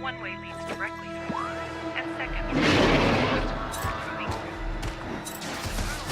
One way leads directly to the sun, and second, moving through.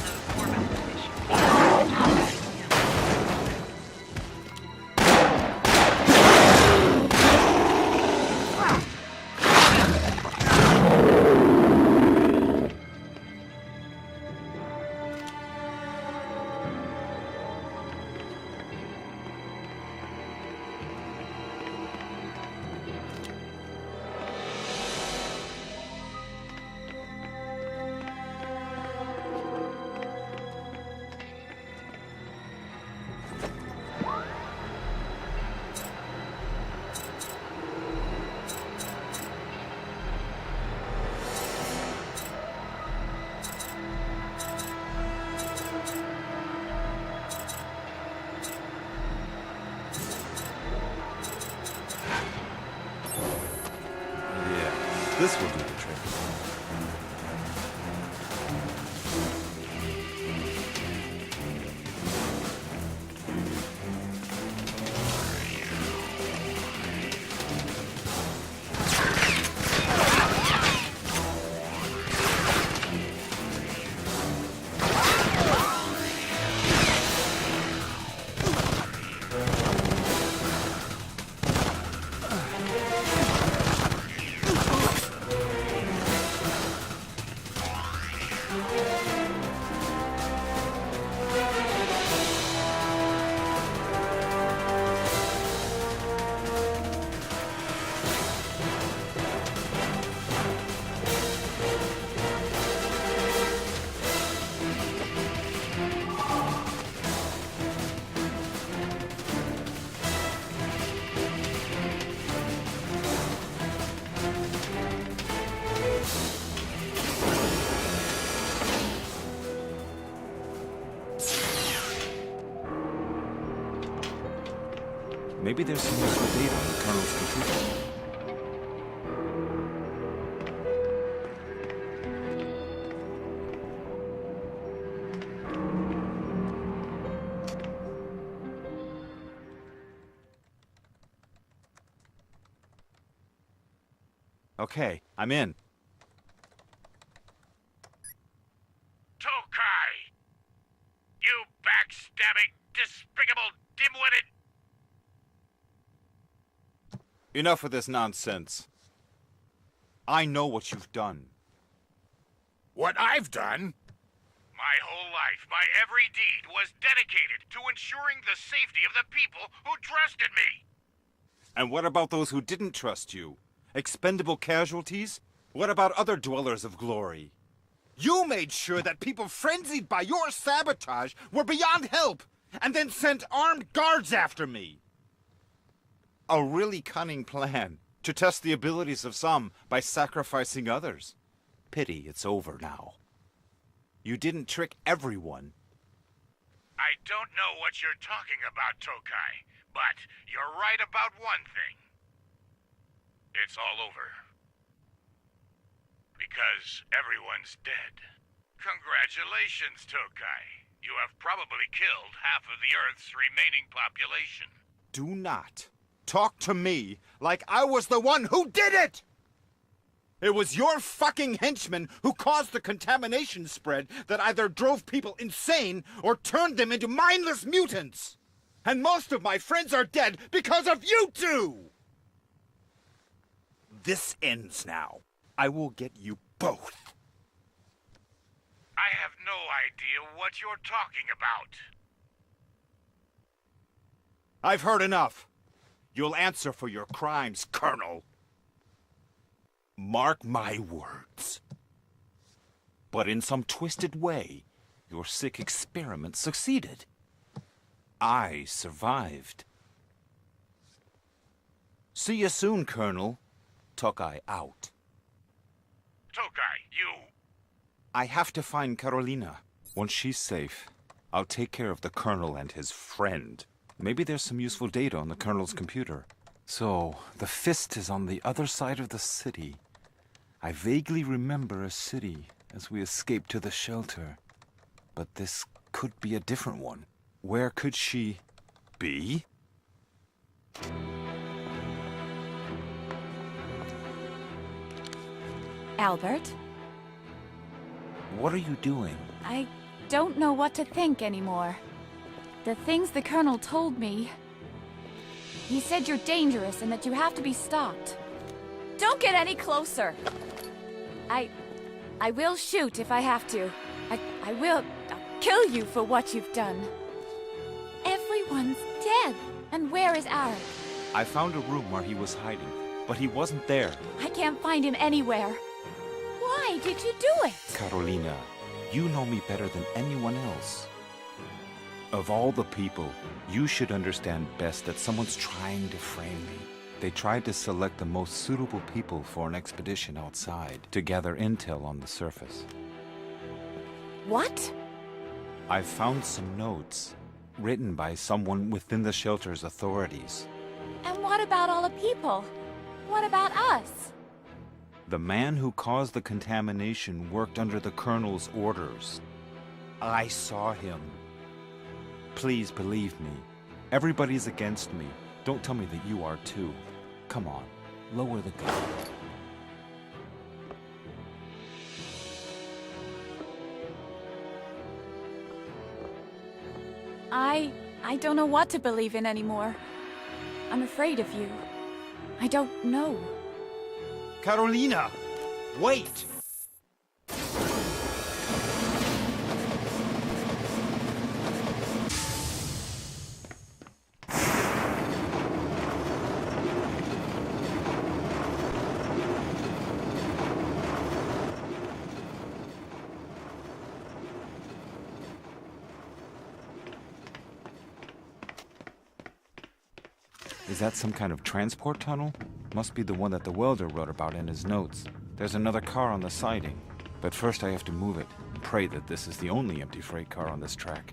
The formidable mission. This will do the trick. Maybe there's some useful data on the Colonel's computer. Okay, I'm in. Tokai! You backstabbing, despicable, dim-witted... Enough of this nonsense. I know what you've done. What I've done? My whole life, my every deed was dedicated to ensuring the safety of the people who trusted me. And what about those who didn't trust you? Expendable casualties? What about other dwellers of glory? You made sure that people frenzied by your sabotage were beyond help, and then sent armed guards after me. A really cunning plan to test the abilities of some by sacrificing others. Pity it's over now. You didn't trick everyone. I don't know what you're talking about, Tokai, but you're right about one thing. It's all over. Because everyone's dead. Congratulations, Tokai. You have probably killed half of the Earth's remaining population. Do not talk to me like I was the one who did it! It was your fucking henchmen who caused the contamination spread that either drove people insane or turned them into mindless mutants! And most of my friends are dead because of you two! This ends now. I will get you both. I have no idea what you're talking about. I've heard enough. You'll answer for your crimes, Colonel. Mark my words. But in some twisted way, your sick experiment succeeded. I survived. See you soon, Colonel. Tokai out. Tokai, you... I have to find Carolina. Once she's safe, I'll take care of the Colonel and his friend. Maybe there's some useful data on the Colonel's computer. So, the Fist is on the other side of the city. I vaguely remember a city as we escaped to the shelter. But this could be a different one. Where could she be? Albert, What are you doing? I don't know what to think anymore. The things the Colonel told me... He said you're dangerous and that you have to be stopped. Don't get any closer! I will shoot if I have to. I'll kill you for what you've done. Everyone's dead. And where is Arik? I found a room where he was hiding, but he wasn't there. I can't find him anywhere. Why did you do it? Carolina, you know me better than anyone else. Of all the people, you should understand best that someone's trying to frame me. They tried to select the most suitable people for an expedition outside to gather intel on the surface. What? I found some notes written by someone within the shelter's authorities. And what about all the people? What about us? The man who caused the contamination worked under the Colonel's orders. I saw him. Please believe me. Everybody's against me. Don't tell me that you are too. Come on, lower the gun. I don't know what to believe in anymore. I'm afraid of you. I don't know. Carolina! Wait! Is that some kind of transport tunnel? Must be the one that the welder wrote about in his notes. There's another car on the siding, but first I have to move it and pray that this is the only empty freight car on this track.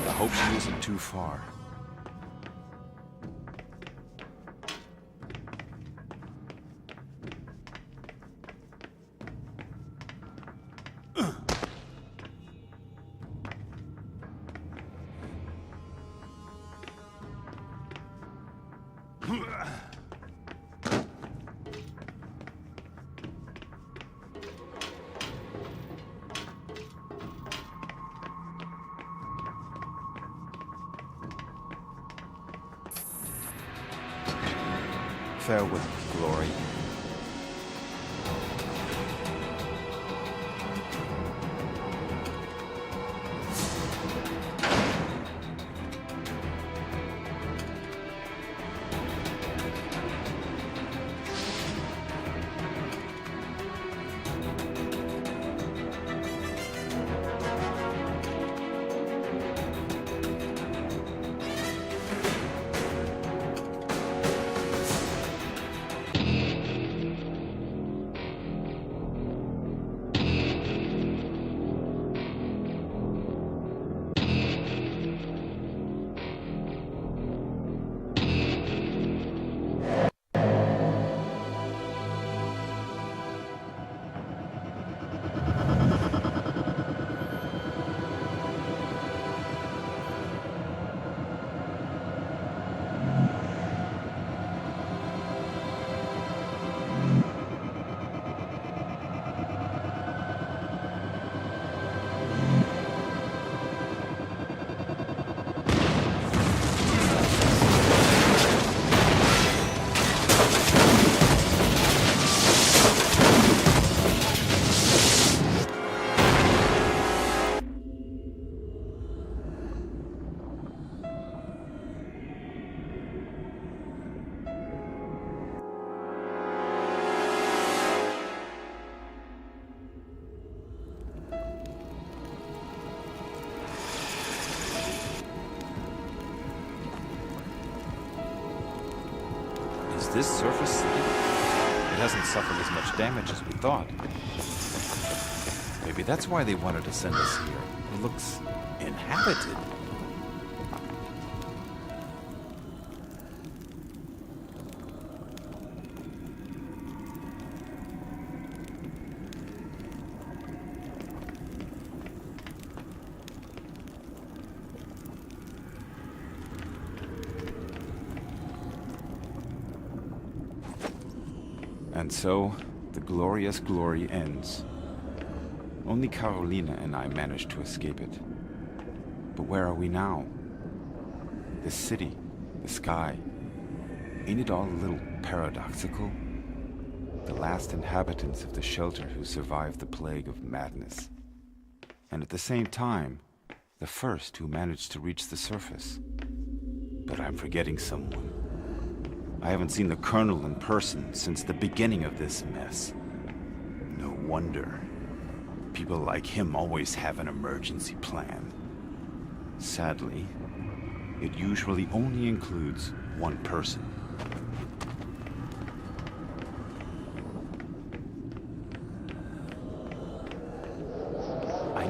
I hope she isn't too far. Farewell, Glory. Is this surface safe? It hasn't suffered as much damage as we thought. Maybe that's why they wanted to send us here. It looks inhabited. And so, the glorious glory ends. Only Carolina and I managed to escape it. But where are we now? The city, the sky. Ain't it all a little paradoxical? The last inhabitants of the shelter who survived the plague of madness. And at the same time, the first who managed to reach the surface. But I'm forgetting someone. I haven't seen the Colonel in person since the beginning of this mess. No wonder. People like him always have an emergency plan. Sadly, it usually only includes one person.